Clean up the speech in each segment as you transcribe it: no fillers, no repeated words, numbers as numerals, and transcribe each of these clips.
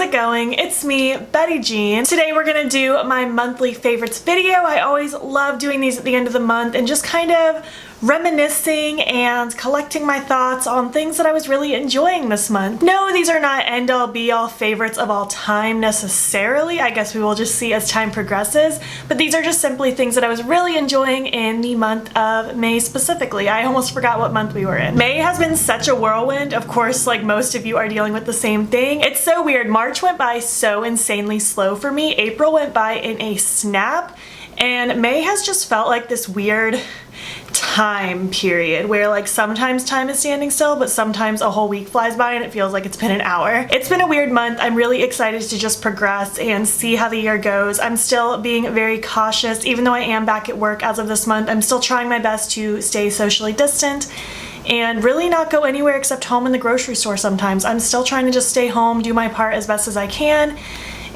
it going? It's me, Betty Jean. Today we're gonna do my monthly favorites video. I always love doing these at the end of the month and just kind of reminiscing and collecting my thoughts on things that I was really enjoying this month. No, these are not end-all be-all favorites of all time necessarily. I guess we will just see as time progresses, but these are just simply things that I was really enjoying in the month of May specifically. I almost forgot what month we were in. May has been such a whirlwind. Of course, like most of you are dealing with the same thing. It's so weird. March went by so insanely slow for me. April went by in a snap, and May has just felt like this weird time period where like sometimes time is standing still, but sometimes a whole week flies by and it feels like it's been an hour. It's been a weird month. I'm really excited to just progress and see how the year goes. I'm still being very cautious. Even though I am back at work as of this month, I'm still trying my best to stay socially distant and really not go anywhere except home and the grocery store sometimes. I'm still trying to just stay home, do my part as best as I can.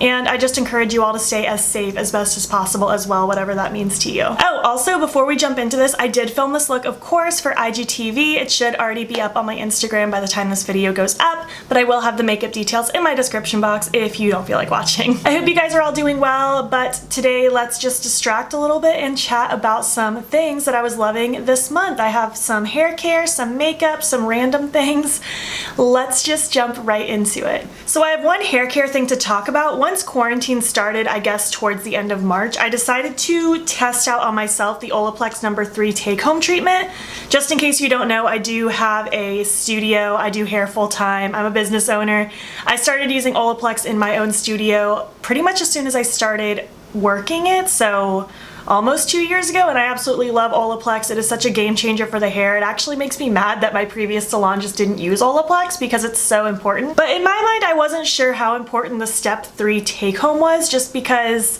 And I just encourage you all to stay as safe as best as possible as well, whatever that means to you. Oh, also before we jump into this, I did film this look, of course, for IGTV. It should already be up on my Instagram by the time this video goes up, but I will have the makeup details in my description box if you don't feel like watching. I hope you guys are all doing well, but today let's just distract a little bit and chat about some things that I was loving this month. I have some hair care, some makeup, some random things. Let's just jump right into it. So I have one hair care thing to talk about. Once quarantine started, I guess towards the end of March, I decided to test out on myself the Olaplex No. 3 take-home treatment. Just in case you don't know, I do have a studio. I do hair full-time. I'm a business owner. I started using Olaplex in my own studio pretty much as soon as I started working it, so almost 2 years ago, and I absolutely love Olaplex. It is such a game changer for the hair. It actually makes me mad that my previous salon just didn't use Olaplex because it's so important. But in my mind, I wasn't sure how important the step 3 take home was, just because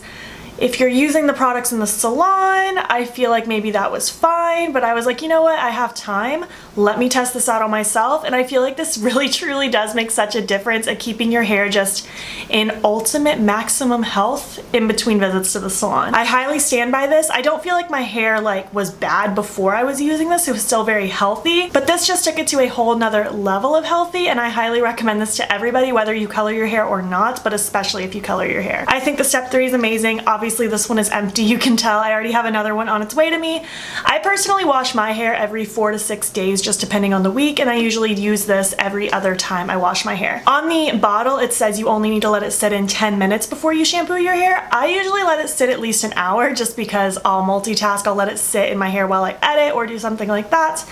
if you're using the products in the salon, I feel like maybe that was fine, but I was like, you know what, I have time. Let me test this out on myself, and I feel like this really truly does make such a difference at keeping your hair just in ultimate maximum health in between visits to the salon. I highly stand by this. I don't feel like my hair was bad before I was using this. It was still very healthy, but this just took it to a whole nother level of healthy, and I highly recommend this to everybody, whether you color your hair or not, but especially if you color your hair. I think the step 3 is amazing. Obviously this one is empty. You can tell I already have another one on its way to me. I personally wash my hair every 4 to 6 days, just depending on the week, and I usually use this every other time I wash my hair. On the bottle, it says you only need to let it sit in 10 minutes before you shampoo your hair. I usually let it sit at least an hour just because I'll multitask. I'll let it sit in my hair while I edit or do something like that.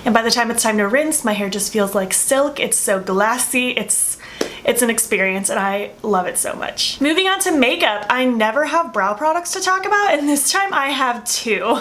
And by the time it's time to rinse, my hair just feels like silk. It's so glassy. It's an experience, and I love it so much. Moving on to makeup, I never have brow products to talk about, and this time I have 2,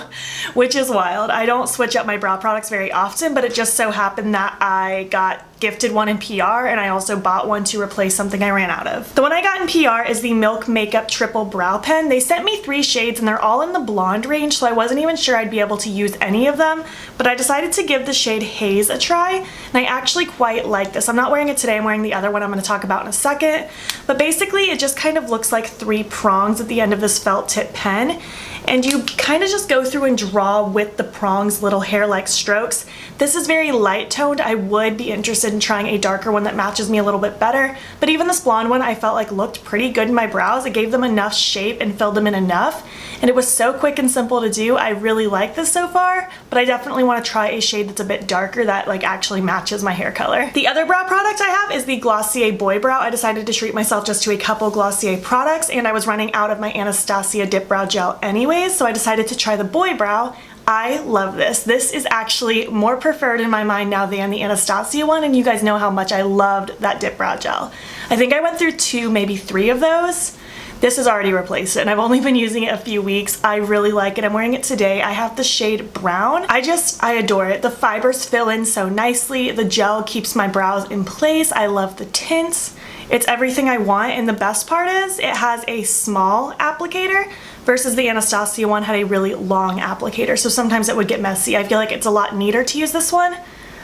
which is wild. I don't switch up my brow products very often, but it just so happened that I got gifted one in PR, and I also bought one to replace something I ran out of. The one I got in PR is the Milk Makeup Triple Brow Pen. They sent me 3 shades, and they're all in the blonde range, so I wasn't even sure I'd be able to use any of them, but I decided to give the shade Haze a try, and I actually quite like this. I'm not wearing it today. I'm wearing the other one I'm going to talk about in a second, but basically it just kind of looks like 3 prongs at the end of this felt tip pen, and you kind of just go through and draw with the prongs little hair-like strokes. This is very light toned. I would be interested in trying a darker one that matches me a little bit better, but even this blonde one I felt like looked pretty good in my brows. It gave them enough shape and filled them in enough, and it was so quick and simple to do. I really like this so far, but I definitely want to try a shade that's a bit darker that actually matches my hair color. The other brow product I have is the Glossier Boy Brow. I decided to treat myself just to a couple Glossier products, and I was running out of my Anastasia Dip Brow Gel anyways, so I decided to try the Boy Brow. I love this. This is actually more preferred in my mind now than the Anastasia one, and you guys know how much I loved that Dip Brow Gel. I think I went through 2, maybe 3 of those. This has already replaced it, and I've only been using it a few weeks. I really like it. I'm wearing it today. I have the shade Brown. I adore it. The fibers fill in so nicely. The gel keeps my brows in place. I love the tints. It's everything I want, and the best part is it has a small applicator versus the Anastasia one had a really long applicator, so sometimes it would get messy. I feel like it's a lot neater to use this one.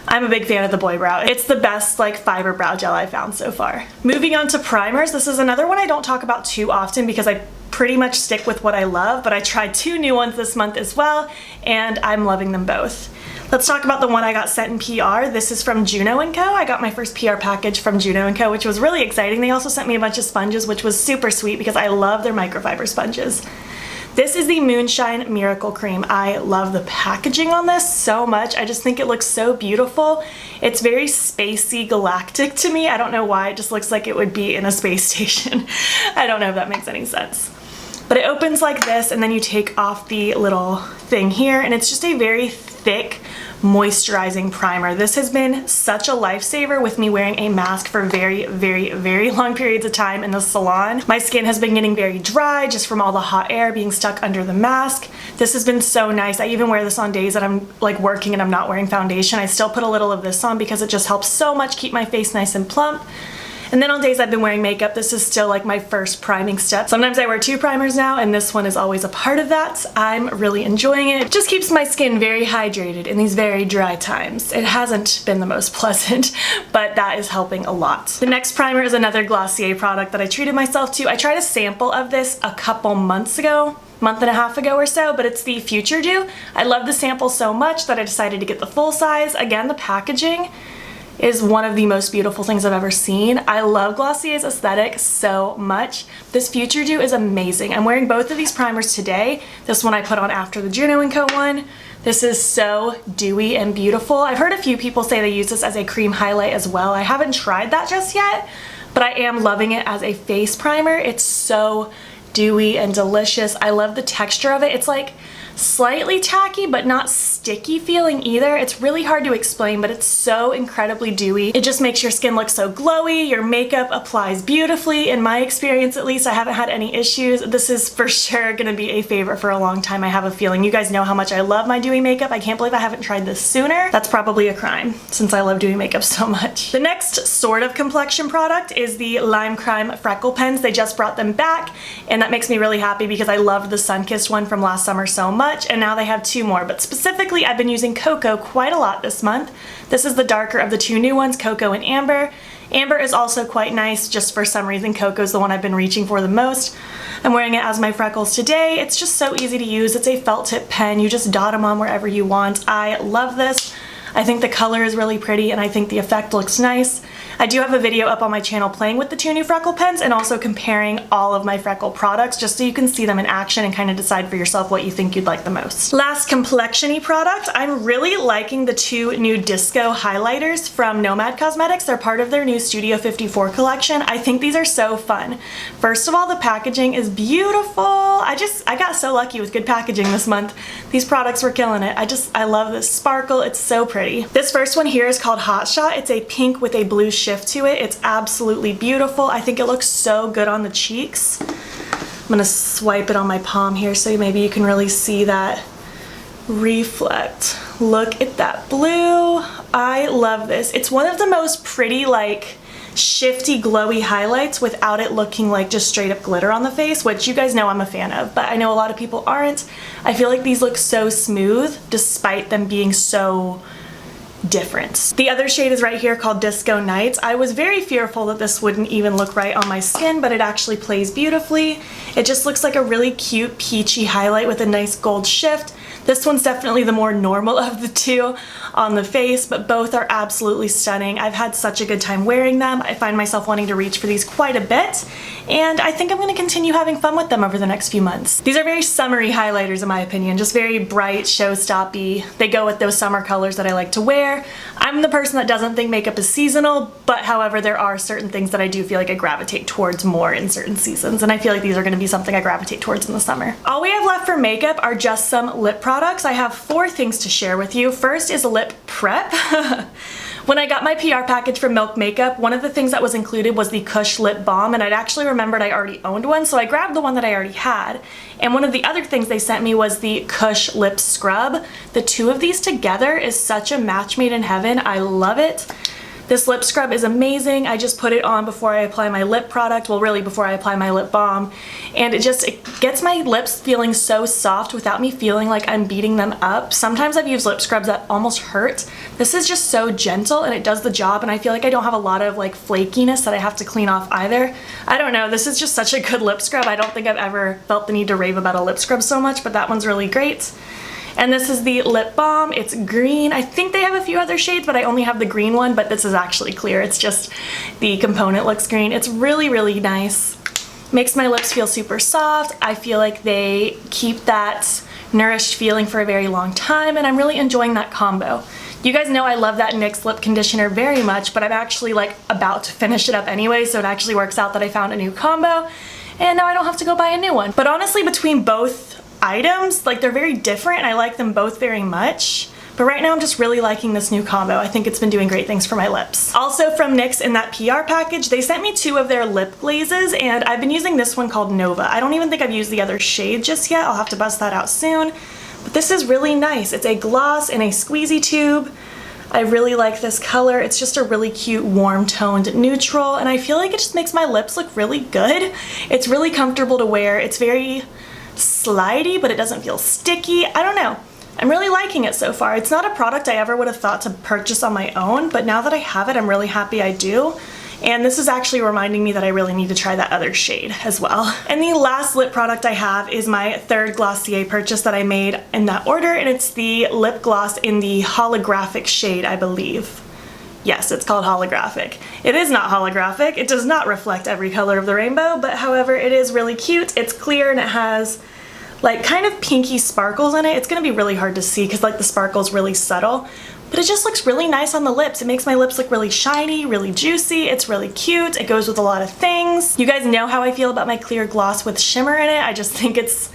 I'm a big fan of the Boy Brow. It's the best fiber brow gel I've found so far. Moving on to primers, this is another one I don't talk about too often because I pretty much stick with what I love, but I tried 2 new ones this month as well, and I'm loving them both. Let's talk about the one I got sent in PR. This is from Juno & Co. I got my first PR package from Juno & Co., which was really exciting. They also sent me a bunch of sponges, which was super sweet because I love their microfiber sponges. This is the Moonshine Miracle Cream. I love the packaging on this so much. I just think it looks so beautiful. It's very spacey, galactic to me. I don't know why. It just looks like it would be in a space station. I don't know if that makes any sense. But it opens like this, and then you take off the little thing here, and it's just a very thick, moisturizing primer. This has been such a lifesaver with me wearing a mask for very, very, very long periods of time in the salon. My skin has been getting very dry just from all the hot air being stuck under the mask. This has been so nice. I even wear this on days that I'm like working and I'm not wearing foundation. I still put a little of this on because it just helps so much keep my face nice and plump. And then on days I've been wearing makeup, this is still like my first priming step. Sometimes I wear 2 primers now, and this one is always a part of that. I'm really enjoying it. It just keeps my skin very hydrated in these very dry times. It hasn't been the most pleasant, but that is helping a lot. The next primer is another Glossier product that I treated myself to. I tried a sample of this a couple months ago, month and a half ago or so, but it's the Future Dew. I love the sample so much that I decided to get the full size. Again, the packaging is one of the most beautiful things I've ever seen. I love Glossier's aesthetic so much. This Future Dew is amazing. I'm wearing both of these primers today. This one I put on after the Juno & Co. one. This is so dewy and beautiful. I've heard a few people say they use this as a cream highlight as well. I haven't tried that just yet, but I am loving it as a face primer. It's so dewy and delicious. I love the texture of it. It's like slightly tacky but not sticky feeling either. It's really hard to explain, but it's so incredibly dewy. It just makes your skin look so glowy. Your makeup applies beautifully. In my experience, at least, I haven't had any issues. This is for sure gonna be a favorite for a long time, I have a feeling. You guys know how much I love my dewy makeup. I can't believe I haven't tried this sooner. That's probably a crime since I love dewy makeup so much. The next sort of complexion product is the Lime Crime Freckle Pens. They just brought them back, and that makes me really happy because I loved the Sunkissed one from last summer so much, and now they have 2 more. But specifically, I've been using Cocoa quite a lot this month. This is the darker of the 2 new ones, Cocoa and Amber. Amber is also quite nice, just for some reason Cocoa's the one I've been reaching for the most. I'm wearing it as my freckles today. It's just so easy to use. It's a felt tip pen. You just dot them on wherever you want. I love this. I think the color is really pretty, and I think the effect looks nice. I do have a video up on my channel playing with the 2 new Freckle pens and also comparing all of my Freckle products just so you can see them in action and kind of decide for yourself what you think you'd like the most. Last complexion-y product, I'm really liking the 2 new Disco highlighters from Nomad Cosmetics. They're part of their new Studio 54 collection. I think these are so fun. First of all, the packaging is beautiful. I got so lucky with good packaging this month. These products were killing it. I love this sparkle. It's so pretty. This first one here is called Hot Shot. It's a pink with a blue shift to it. It's absolutely beautiful. I think it looks so good on the cheeks. I'm gonna swipe it on my palm here so maybe you can really see that reflect. Look at that blue. I love this. It's one of the most pretty, like, shifty, glowy highlights without it looking like just straight up glitter on the face, which you guys know I'm a fan of, but I know a lot of people aren't. I feel like these look so smooth despite them being so different. The other shade is right here called Disco Nights. I was very fearful that this wouldn't even look right on my skin, but it actually plays beautifully. It just looks like a really cute peachy highlight with a nice gold shift. This one's definitely the more normal of the 2 on the face, but both are absolutely stunning. I've had such a good time wearing them. I find myself wanting to reach for these quite a bit, and I think I'm going to continue having fun with them over the next few months. These are very summery highlighters in my opinion, just very bright, showstoppy. They go with those summer colors that I like to wear. I'm the person that doesn't think makeup is seasonal, but however, there are certain things that I do feel like I gravitate towards more in certain seasons, and I feel like these are going to be something I gravitate towards in the summer. All we have left for makeup are just some lip products. I have 4 things to share with you. First is lip prep. When I got my PR package from Milk Makeup, one of the things that was included was the Kush Lip Balm, and I'd actually remembered I already owned one, so I grabbed the one that I already had. And one of the other things they sent me was the Kush Lip Scrub. The 2 of these together is such a match made in heaven. I love it. This lip scrub is amazing. I just put it on before I apply my lip product, well really before I apply my lip balm, and it gets my lips feeling so soft without me feeling like I'm beating them up. Sometimes I've used lip scrubs that almost hurt. This is just so gentle and it does the job, and I feel like I don't have a lot of like flakiness that I have to clean off either. I don't know, this is just such a good lip scrub. I don't think I've ever felt the need to rave about a lip scrub so much, but that one's really great. And this is the lip balm. It's green. I think they have a few other shades, but I only have the green one, but this is actually clear. It's just the component looks green. It's really, really nice. Makes my lips feel super soft. I feel like they keep that nourished feeling for a very long time, and I'm really enjoying that combo. You guys know I love that NYX lip conditioner very much, but I'm actually like about to finish it up anyway, so it actually works out that I found a new combo, and now I don't have to go buy a new one. But honestly, between both items, like, they're very different and I like them both very much. But right now I'm just really liking this new combo. I think it's been doing great things for my lips. Also from NYX in that PR package, they sent me 2 of their lip glazes, and I've been using this one called Nova. I don't even think I've used the other shade just yet. I'll have to bust that out soon. But this is really nice. It's a gloss in a squeezy tube. I really like this color. It's just a really cute warm toned neutral, and I feel like it just makes my lips look really good. It's really comfortable to wear. It's very slidey, but it doesn't feel sticky. I don't know. I'm really liking it so far. It's not a product I ever would have thought to purchase on my own, but now that I have it, I'm really happy I do. And this is actually reminding me that I really need to try that other shade as well. And the last lip product I have is my third Glossier purchase that I made in that order, and it's the lip gloss in the holographic shade, I believe. Yes, it's called holographic. It is not holographic. It does not reflect every color of the rainbow, but however, it is really cute. It's clear and it has like kind of pinky sparkles in it. It's gonna be really hard to see because like the sparkle's really subtle, but it just looks really nice on the lips. It makes my lips look really shiny, really juicy. It's really cute. It goes with a lot of things. You guys know how I feel about my clear gloss with shimmer in it. I just think it's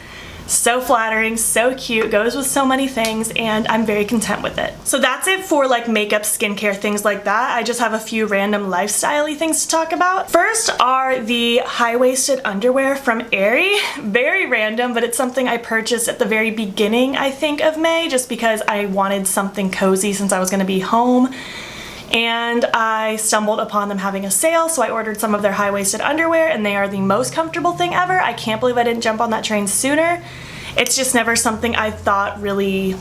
so flattering, so cute, goes with so many things, and I'm very content with it. So that's it for like makeup, skincare, things like that. I just have a few random lifestyle-y things to talk about. First are the high-waisted underwear from Aerie. Very random, but it's something I purchased at the very beginning, I think, of May, just because I wanted something cozy since I was gonna be home. And I stumbled upon them having a sale, so I ordered some of their high-waisted underwear, and they are the most comfortable thing ever. I can't believe I didn't jump on that train sooner. It's just never something I thought really,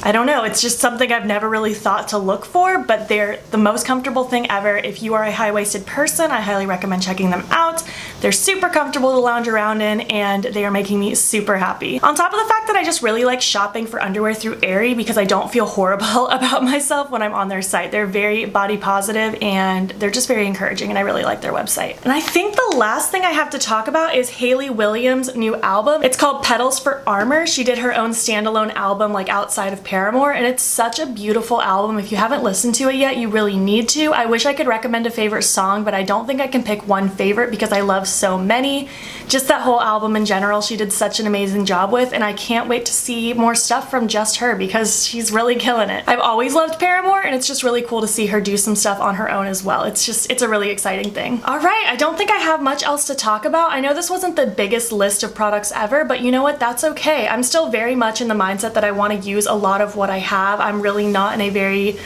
I don't know, it's just something I've never really thought to look for, but they're the most comfortable thing ever. If you are a high-waisted person, I highly recommend checking them out. They're super comfortable to lounge around in, and they are making me super happy. On top of the fact that I just really like shopping for underwear through Aerie because I don't feel horrible about myself when I'm on their site. They're very body positive and they're just very encouraging, and I really like their website. And I think the last thing I have to talk about is Hayley Williams' new album. It's called Petals for Armor. She did her own standalone album like outside of Paramore, and it's such a beautiful album. If you haven't listened to it yet, you really need to. I wish I could recommend a favorite song, but I don't think I can pick one favorite because I love so many. Just that whole album in general, she did such an amazing job with, and I can't wait to see more stuff from just her because she's really killing it. I've always loved Paramore, and it's just really cool to see her do some stuff on her own as well. It's a really exciting thing. All right, I don't think I have much else to talk about. I know this wasn't the biggest list of products ever, but you know what? That's okay. I'm still very much in the mindset that I want to use a lot of what I have. I'm really not in a very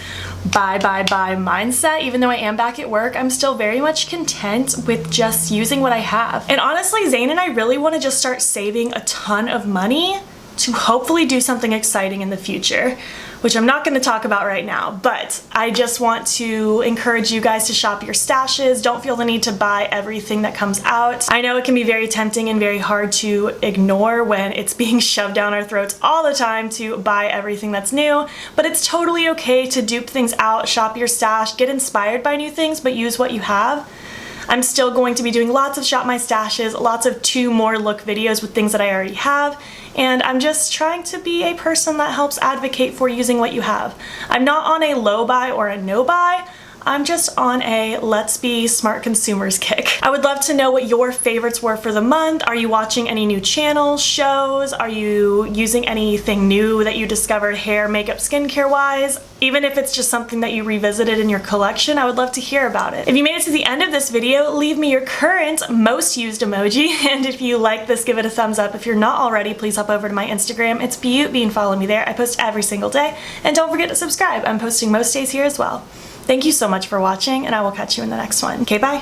buy mindset. Even though I am back at work, I'm still very much content with just using what I have. And honestly, Zane and I really want to just start saving a ton of money to hopefully do something exciting in the future, which I'm not going to talk about right now, but I just want to encourage you guys to shop your stashes. Don't feel the need to buy everything that comes out. I know it can be very tempting and very hard to ignore when it's being shoved down our throats all the time to buy everything that's new, but it's totally okay to dupe things out, shop your stash, get inspired by new things, but use what you have. I'm still going to be doing lots of shop my stashes, lots of 2 more look videos with things that I already have, and I'm just trying to be a person that helps advocate for using what you have. I'm not on a low buy or a no buy. I'm just on a let's be smart consumers kick. I would love to know what your favorites were for the month. Are you watching any new channels, shows? Are you using anything new that you discovered hair, makeup, skincare wise? Even if it's just something that you revisited in your collection, I would love to hear about it. If you made it to the end of this video, leave me your current most used emoji, and if you like this, give it a thumbs up. If you're not already, please hop over to my Instagram. It's Beauty and follow me there. I post every single day, and don't forget to subscribe. I'm posting most days here as well. Thank you so much for watching, and I will catch you in the next one. Okay, bye.